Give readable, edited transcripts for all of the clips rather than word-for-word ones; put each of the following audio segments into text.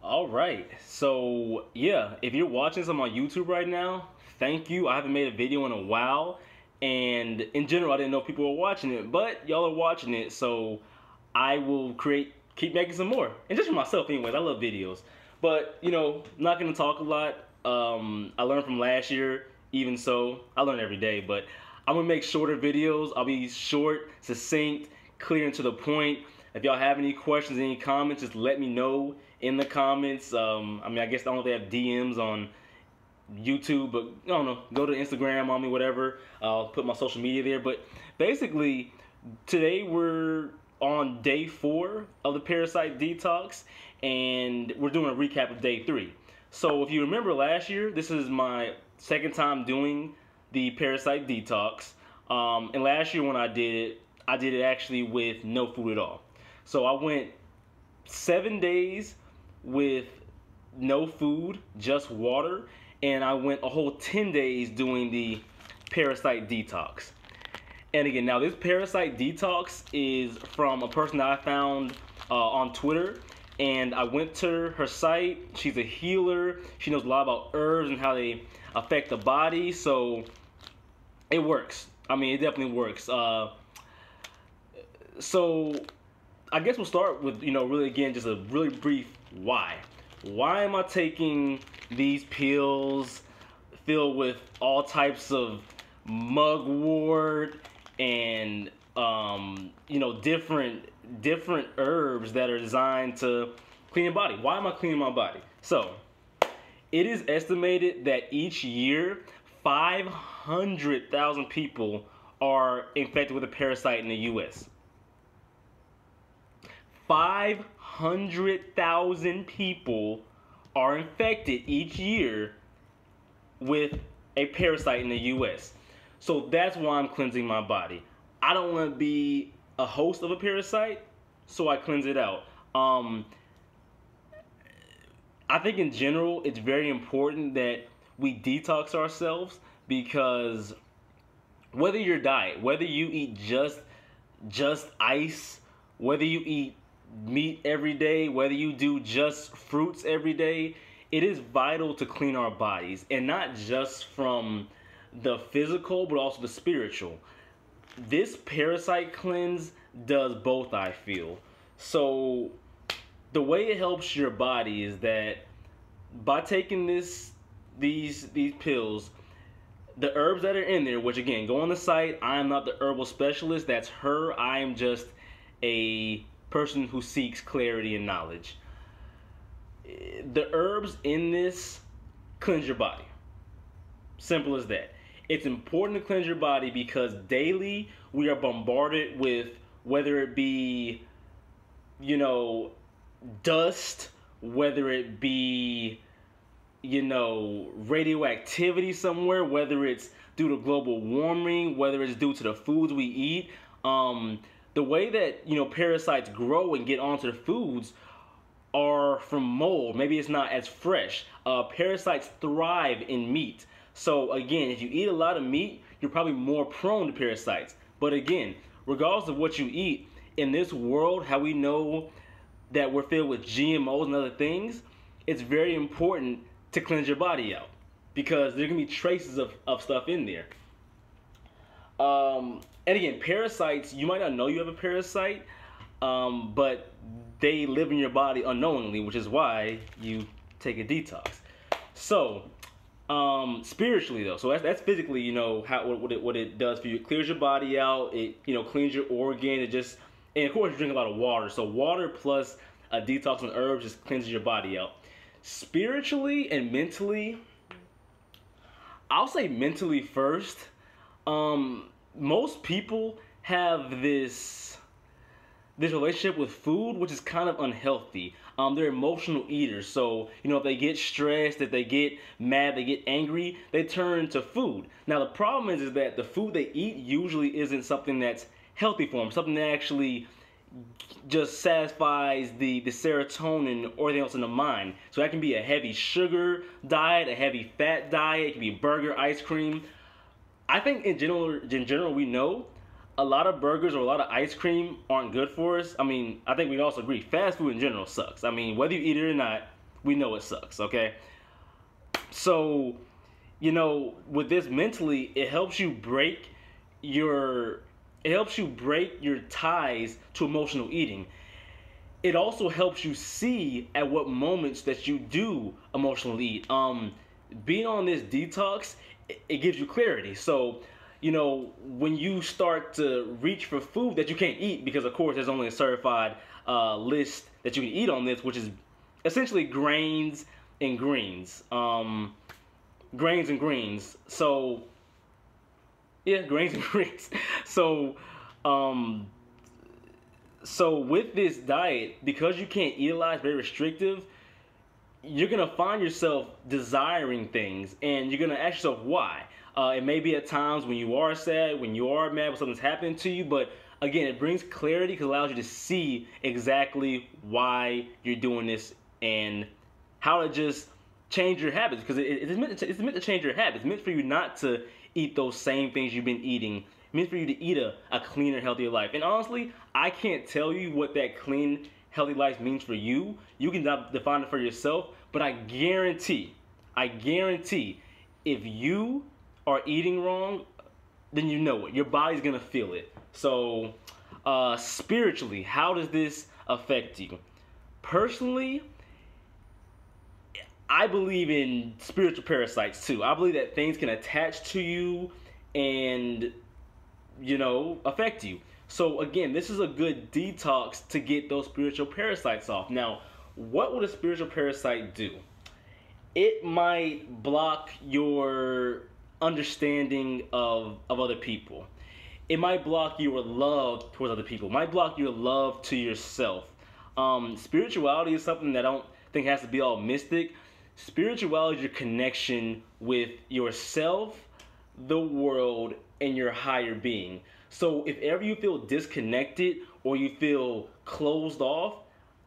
All right. So, yeah, if you're watching this on my YouTube right now, thank you. I haven't made a video in a while. And in general, I didn't know people were watching it, but y'all are watching it. So I will keep making some more. And just for myself anyways, I love videos. But, not going to talk a lot. I learned from last year, even so. I learn every day, but I'm going to make shorter videos. I'll be short, succinct, clear and to the point. If y'all have any questions, any comments, just let me know in the comments. I guess I don't know if they have DMs on YouTube, but I don't know. Go to Instagram on me, whatever. I'll put my social media there. But basically, today we're on day 4 of the Parasite Detox, and we're doing a recap of day 3. So if you remember last year, this is my second time doing the Parasite Detox. And last year when I did it actually with no food at all. So I went 7 days with no food, just water, and I went a whole 10 days doing the Parasite Detox. And again, now this Parasite Detox is from a person that I found on Twitter, and I went to her site. She's a healer. She knows a lot about herbs and how they affect the body, so it works. It definitely works. So I guess we'll start with, really again, just a really brief why. Why am I taking these pills filled with all types of mugwort and, different herbs that are designed to clean your body? Why am I cleaning my body? So, it is estimated that each year, 500,000 people are infected with a parasite in the U.S. 500,000 people are infected each year with a parasite in the U.S. So that's why I'm cleansing my body. I don't want to be a host of a parasite, so I cleanse it out. I think in general, it's very important that we detox ourselves, because whether your diet, whether you eat just ice, whether you eat meat every day, whether you do just fruits every day, it is vital to clean our bodies, and not just from the physical but also the spiritual. This parasite cleanse does both, I feel. So the way it helps your body is that by taking these pills, the herbs that are in there, which again, go on the site. I am not the herbal specialist. That's her. I am just a person who seeks clarity and knowledge. The herbs in this cleanse your body. Simple as that. It's important to cleanse your body because daily we are bombarded with, whether it be, dust, whether it be, radioactivity somewhere, whether it's due to global warming, whether it's due to the foods we eat. The way that, parasites grow and get onto the foods are from mold. Maybe it's not as fresh. Parasites thrive in meat. So again, if you eat a lot of meat, you're probably more prone to parasites. But again, regardless of what you eat, in this world, how we know that we're filled with GMOs and other things, it's very important to cleanse your body out, because there can be traces of stuff in there. And again, parasites, you might not know you have a parasite, but they live in your body unknowingly, which is why you take a detox. So, spiritually though, so that's physically, what it does for you. It clears your body out. It, cleans your organ. It just, and of course you drink a lot of water. So water plus a detox on herbs just cleanses your body out. Spiritually and mentally, I'll say mentally first. Most people have this relationship with food, which is kind of unhealthy. They're emotional eaters. So, if they get stressed, if they get mad, they get angry, they turn to food. Now, the problem is that the food they eat usually isn't something that's healthy for them, something that actually just satisfies the serotonin or anything else in the mind. So that can be a heavy sugar diet, a heavy fat diet, it can be burger, ice cream. I think in general we know a lot of burgers or a lot of ice cream aren't good for us. I think we also agree fast food in general sucks. Whether you eat it or not, We know it sucks, okay? So, with this mentally, your it helps you break your ties to emotional eating. It also helps you see at what moments that you do emotionally eat. Being on this detox, it gives you clarity. So, when you start to reach for food that you can't eat, because of course there's only a certified list that you can eat on this, which is essentially grains and greens. Grains and greens. So, yeah, grains and greens. Um, so with this diet, because you can't eat a lot, it's very restrictive, you're gonna find yourself desiring things, and you're gonna ask yourself why. It may be at times when you are sad, when you are mad, when something's happening to you, but again, it brings clarity because it allows you to see exactly why you're doing this and how to just change your habits, because it's meant to change your habits. It's meant for you not to eat those same things you've been eating. It's meant for you to eat a cleaner, healthier life. And honestly, I can't tell you what that clean, healthy life means for you. You can define it for yourself, but I guarantee, if you are eating wrong, then you know it. Your body's gonna feel it. So, spiritually, how does this affect you? Personally, I believe in spiritual parasites too. I believe that things can attach to you and, affect you. So again, this is a good detox to get those spiritual parasites off. Now, what would a spiritual parasite do? It might block your understanding of other people. It might block your love towards other people. It might block your love to yourself. Spirituality is something that I don't think has to be all mystic. Spirituality is your connection with yourself, the world, and your higher being. So if ever you feel disconnected or you feel closed off,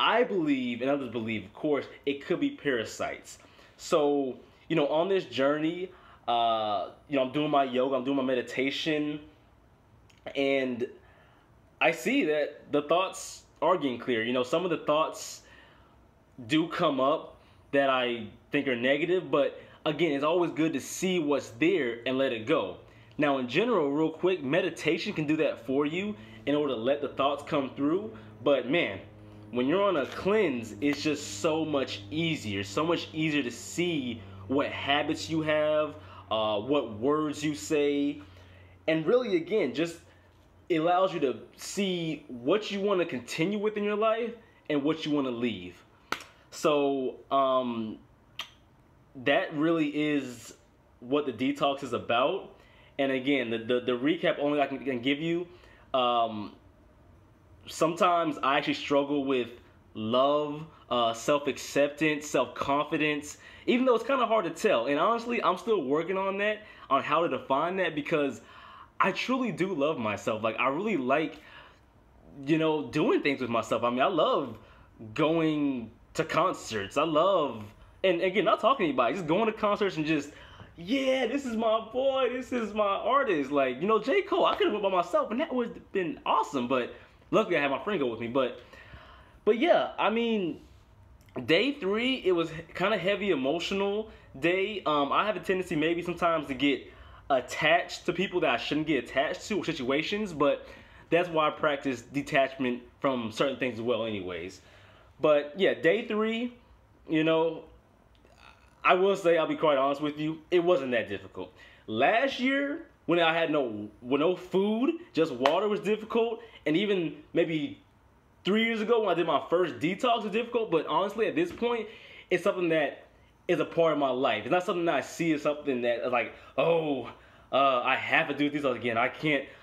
I believe, and others believe, of course, it could be parasites. So, on this journey, I'm doing my yoga, I'm doing my meditation, and I see that the thoughts are getting clear. Some of the thoughts do come up that I think are negative, but again, it's always good to see what's there and let it go. Now, in general, real quick, meditation can do that for you in order to let the thoughts come through. But man, when you're on a cleanse, it's just so much easier to see what habits you have, what words you say, and really, again, just it allows you to see what you want to continue with in your life and what you want to leave. So that really is what the detox is about. And again, the recap only I can give you, sometimes I actually struggle with love, self-acceptance, self-confidence, even though it's kind of hard to tell. And honestly, I'm still working on that, on how to define that, because I truly do love myself. Like, I really like, doing things with myself. I mean, I love going to concerts. I love, and again, not talking to anybody, just going to concerts and just, yeah, this is my boy, this is my artist. Like, J. Cole, I could have went by myself, and that would have been awesome. But luckily, I had my friend go with me. But yeah, I mean, day 3, it was kind of heavy emotional day. I have a tendency maybe sometimes to get attached to people that I shouldn't get attached to, or situations, but that's why I practice detachment from certain things as well anyways. But yeah, day 3, I will say, I'll be quite honest with you, it wasn't that difficult. Last year, when I had no food, just water was difficult, and even maybe 3 years ago when I did my first detox was difficult, but honestly at this point, it's something that is a part of my life. It's not something that I see as something that is like, I have to do detox again.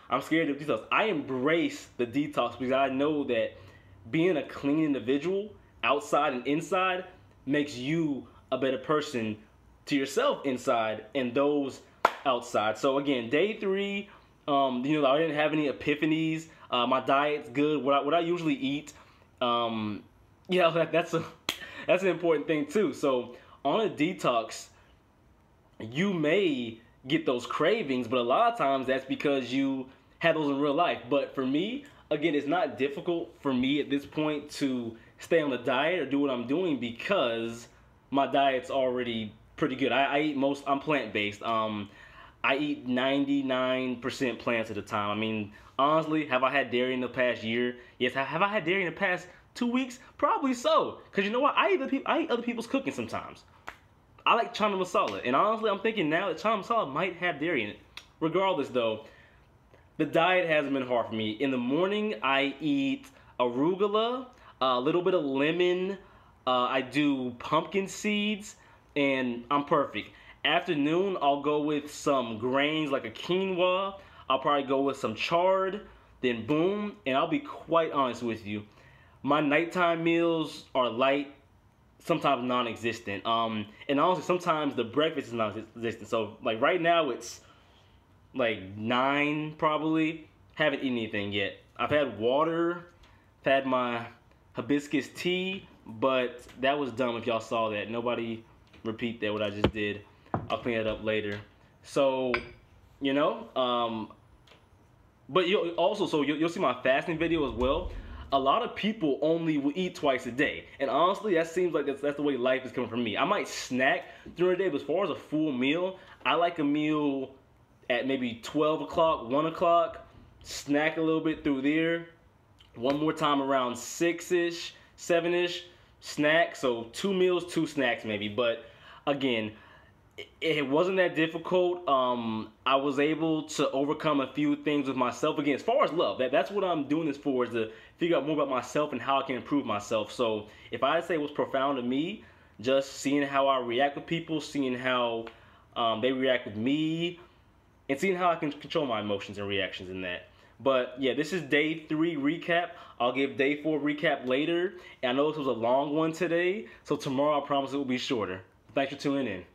I'm scared to do detox. I embrace the detox because I know that being a clean individual, outside and inside, makes you a better person to yourself inside and those outside. So again, day 3, I didn't have any epiphanies. My diet's good. What I usually eat, that's an important thing too. So on a detox, you may get those cravings, but a lot of times that's because you have those in real life. But for me, again, it's not difficult for me at this point to stay on the diet or do what I'm doing because my diet's already pretty good. I eat most. I'm plant based. I eat 99% plants at a time. I mean, honestly, have I had dairy in the past year? Yes. Have I had dairy in the past 2 weeks? Probably so. Cause you know what? I eat other people's cooking sometimes. I like chana masala, and honestly, I'm thinking now that chana masala might have dairy in it. Regardless, though, the diet hasn't been hard for me. In the morning, I eat arugula, a little bit of lemon. I do pumpkin seeds, and I'm perfect. Afternoon, I'll go with some grains like a quinoa. I'll probably go with some chard. Then boom, and I'll be quite honest with you. My nighttime meals are light, sometimes non-existent. And honestly, sometimes the breakfast is non-existent. So like right now, it's like 9 probably. Haven't eaten anything yet. I've had water, I've had my hibiscus tea, but that was dumb if y'all saw that. Nobody repeat that what I just did. I'll clean it up later. So, you know, but you'll see my fasting video as well. A lot of people only will eat twice a day, and honestly, that seems like that's the way life is coming for me. I might snack during the day, but as far as a full meal, I like a meal at maybe 12 o'clock, 1 o'clock, snack a little bit through there, one more time around 6-ish, 7-ish, snack. So 2 meals, 2 snacks maybe. But again, it wasn't that difficult. I was able to overcome a few things with myself. Again, as far as love, that's what I'm doing this for, is to figure out more about myself and how I can improve myself. So if I say what's profound to me, just seeing how I react with people, seeing how they react with me, and seeing how I can control my emotions and reactions in that. But yeah, this is day 3 recap. I'll give day 4 recap later. And I know this was a long one today, so tomorrow I promise it will be shorter. Thanks for tuning in.